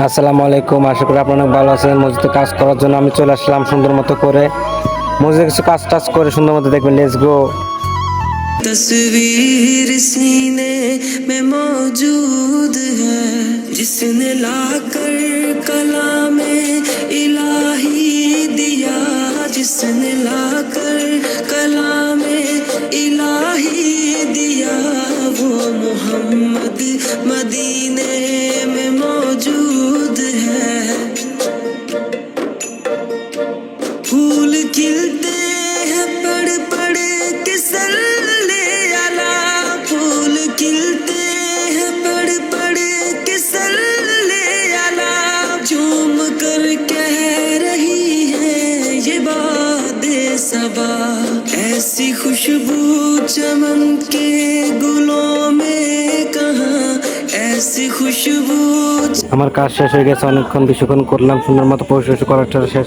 আসসালামু আলাইকুম, আশা করি আপনারা অনেক ভালো আছেন। মসজিদে কাজ করার জন্য আমি চলে আসলাম সুন্দর মতো করে। মসজিদে কিছু কাজ টাজ করে সুন্দর মতো দেখবেন। Let's go. तस्वीर सीने में मौजूद है जिसने लाकर कलामे इलाही दिया, जिसने लाकर कलामे इलाही दिया, वो मोहम्मद मदीने में मौजूद है। फूल खिलते हैं पड़ पड़ के सल्ले अला, फूल खिलते हैं पड़ पड़ के सल्ले अला, झूम कर कह रही है ये बादे सबा, ऐसी खुशबू चमन के गुलों में कहाँ, ऐसी खुशबू। আমার কাজ শেষ হয়ে গেছে, অনেকক্ষণ বেশিক্ষণ করলাম, সুন্দর মতো পরিষ্কার করার শেষ।